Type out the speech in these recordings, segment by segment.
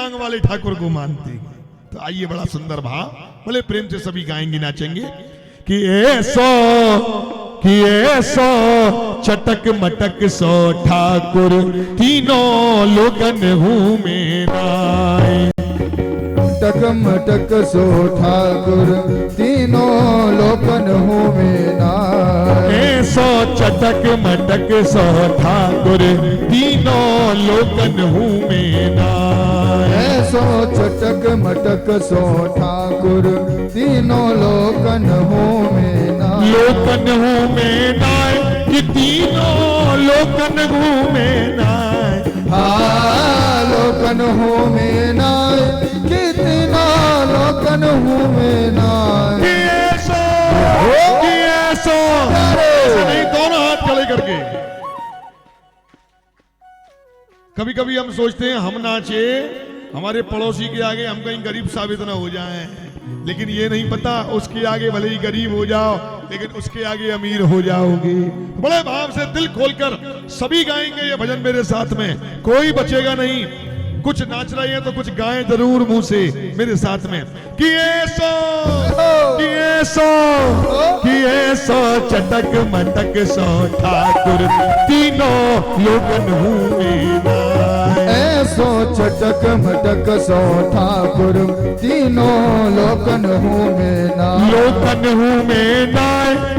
टांग वाले ठाकुर को मानते हैं। तो आइए बड़ा सुंदर भाव, बोले प्रेम से सभी गाएंगे नाचेंगे कि ऐसो चटक मटक सो ठाकुर तीनों लोगन हूँ मेरा। टक मटक सो ठाकुर तीनों लोकन हूँ मेरा। ऐसो चटक मटक सो ठाकुर तीनों लोकन हूँ मेरा। ऐसो चटक मटक सो ठाकुर तीनों लोकन हूँ मेरा। लोकन हूँ मेरा कि तीनों लोकन हूँ मेरा। हाँ लोकन हूँ मेरा कितना लोकन हूँ मेरा। नहीं, दोनों हाथ खड़े करके। कभी कभी हम सोचते हैं हम नाचे हमारे पड़ोसी के आगे हम कहीं गरीब साबित ना हो जाएं, लेकिन ये नहीं पता उसके आगे भले ही गरीब हो जाओ लेकिन उसके आगे अमीर हो जाओगे। बड़े भाव से दिल खोलकर सभी गाएंगे ये भजन मेरे साथ में, कोई बचेगा नहीं। कुछ नाच रहे हैं तो कुछ गाएं जरूर मुंह से मेरे साथ में कि ऐसो चटक मटक सो ठाकुर तीनों लोगन हूँ मेरा। ऐसो चटक मटक सो ठाकुर तीनों लोकन हूँ मेरा। लोकन हूँ मेरा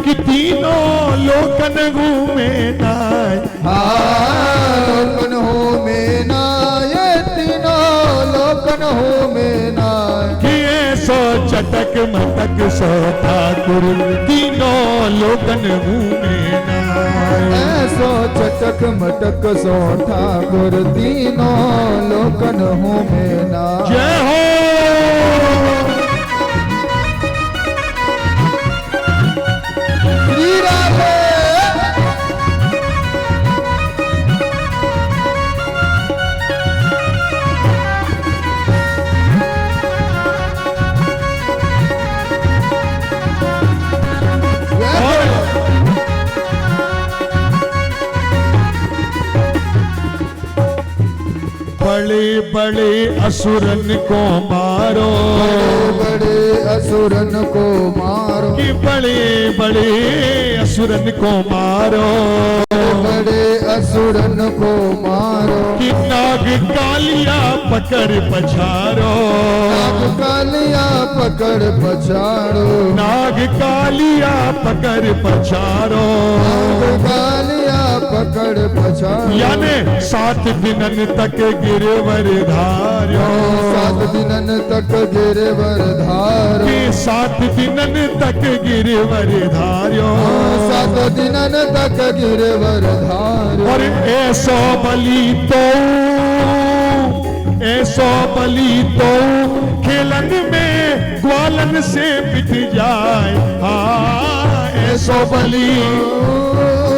कि तीनों लोकन हूँ मेरा। हाँ लोकन हूँ मेरा ये तीनों लोकन हूँ मेरा। कि ऐसो चटक मटक सो ठाकुर तीनों लोकन हूँ मेरा। ऐसो चटक मटक सो ठाकुर तीनों लोकन हूँ मेरा। जय हो। श्री राधे। बड़े बड़े असुरन को मारो, बड़े असुरन को मारो। कि बड़े बड़े असुरन को मारो। बड़े असुरन को मारो। कि नाग कालिया पकड़ पछाड़ो। नाग कालिया पकड़ पछाड़ो। नाग कालिया पकड़ पछाड़ो। नाग कालिया पकड़ पछाड़ो। यानी 7 दिनन तक गिरवर धार्यो। 7 दिनन तक गिरवर धारो। 7 दिनन तक गिरवर धार्यो। 7 दिनन तक गिरवर धारो। और ऐसो बली तो खेलन में ग्वालन से पिट जाए। हाँ ऐसो बली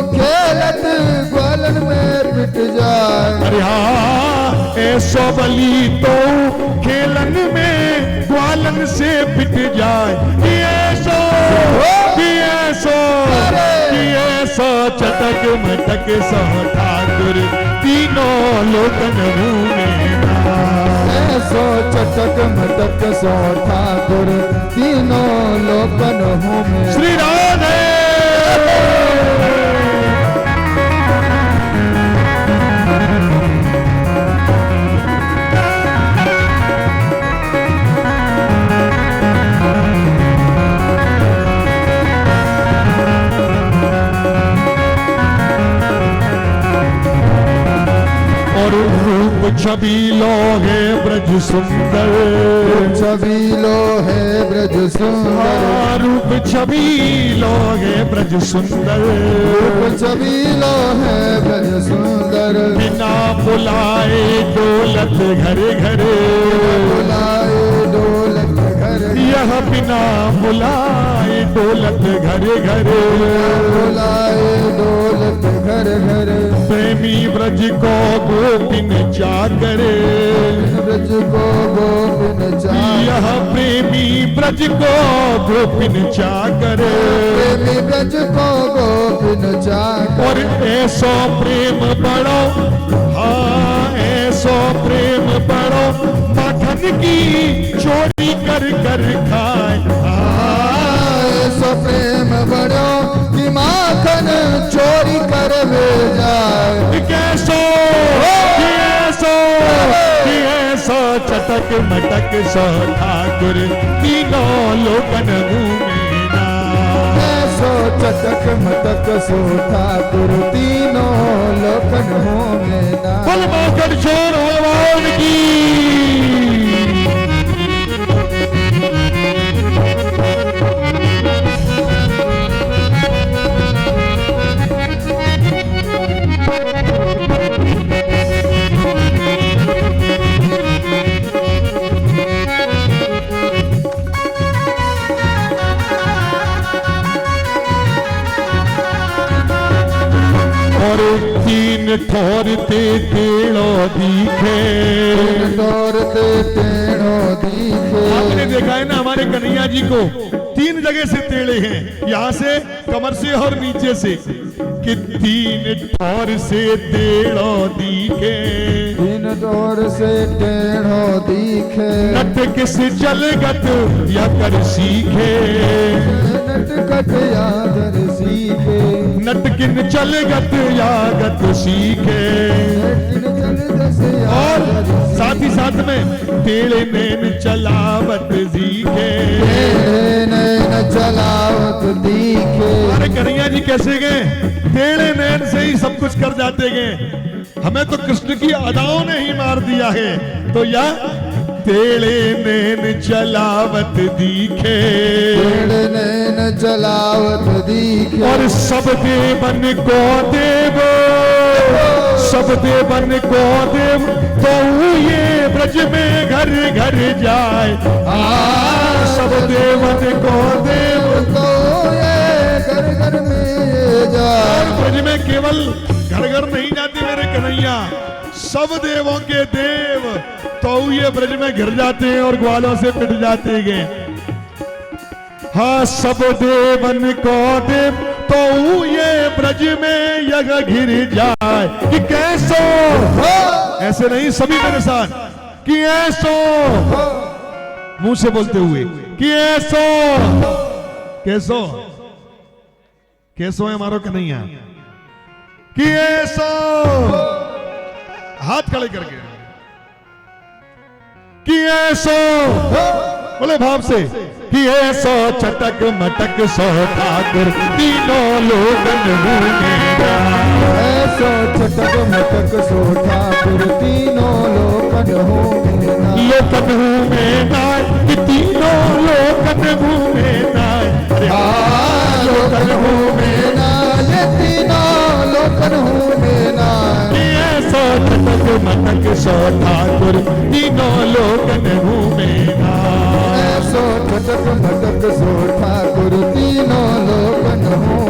खेलत ग्वालन में पिट जाए। अरे हाँ ऐसो बली तो खेलन में ग्वालन से पिट जाए। कि ऐसो चटक मटक सो ठाकुर तीनों लोकन हूँ मेरा। ऐसो चटक मटक सो ठाकुर तीनों लोकन हूँ मेरा। श्री राधे। और रूप छबीलो है ब्रज सुंदर। छबीलो है ब्रज सुंदर। रूप छबीलो है ब्रज सुंदर। रूप छबीलो है ब्रज सुंदर। बिना बुलाए दौलत घरे घरे। बुलाए दौलत घर। यह बिना बुलाए दौलत घरे घरे। बुलाए दौलत घर घर। प्रेमी ब्रज को गोपिन चाकरे। ब्रज को गोपिन चाकरे। यह प्रेमी ब्रज को गोपिन चाकरे। प्रेमी ब्रज को गोपिन चाकरे। और ऐसो प्रेम बड़ो, हाँ ऐसो प्रेम बड़ो की चोरी कर कर खाए। सो प्रेम बड़ो कि माखन चोरी कर ले जाए। कैसो चटक मटक सो ठाकुर तीनों लोकन घूमे ना। सो चटक मटक सो ठाकुर तीनों लोकन हो में ना। बोल माखन चोर भगवान की। तीन ठोर ते टेढ़ो दिखे। दौड़ते टेढ़ो दिखे। आपने देखा है ना हमारे कन्हैया जी को तीन जगह से टेढ़े हैं, यहाँ से, कमर से और नीचे से, कि तीन ठोर से टेढ़ो दिखे। तीन दौर से टेढ़ो दिखे। नट किस जलगत या कर सीखे। नटखट यादर सीखे। नट किन जलगत यागत सीखे। और साथ ही साथ में टेढ़े नैन चलावत सीखे। नैन चलावत दिखे। अरे कन्हैया जी कैसे गए? टेढ़े नैन से ही सब कुछ कर जाते गए। हमें तो कृष्ण की अदाओं ने ही मार दिया है। तो या टेढ़े नैन चलावत दिखे। टेढ़े नैन चलावत दिखे। और सब देवन को देव, सब देवन को देव, तो ये ब्रज में घर घर जाए। सब देवन को देव, तो ये घर घर में जाए। ब्रज में केवल घर घर नहीं जाते मेरे कन्हैया, सब देवों के देव तो ये ब्रज में घिर जाते हैं और ग्वालों से पिट जाते हैं। हाँ सब देवन को देव तो ये ब्रज में यग घिर जाए। कि कैसो, ऐसे नहीं, सभी मेरे साथ, कि ऐसो, मुंह से बोलते हुए, कि ऐसो, कैसो, कैसो है हमारो कन्हैया, कि ऐसो, हाथ खड़े करके, कि ऐसो, बोले भाव से, कि ऐसो चटक मटक सो ठाकुर तीनों लोगन घूमेगा। ऐसो चटक मटक सो ठाकुर तीनों लोकन घूमेगा। लोकन घूमेगा, कि तीनों लोकन घूमेगा। लोकन घूमेगा, ये तीनों लोकन घूमेगा। ऐसो चटक मटक सो ठाकुर तीनों लोकन घूमेगा। ऐसो चटक मटक सो ठाकुर तीनों लोकन घूमेगा।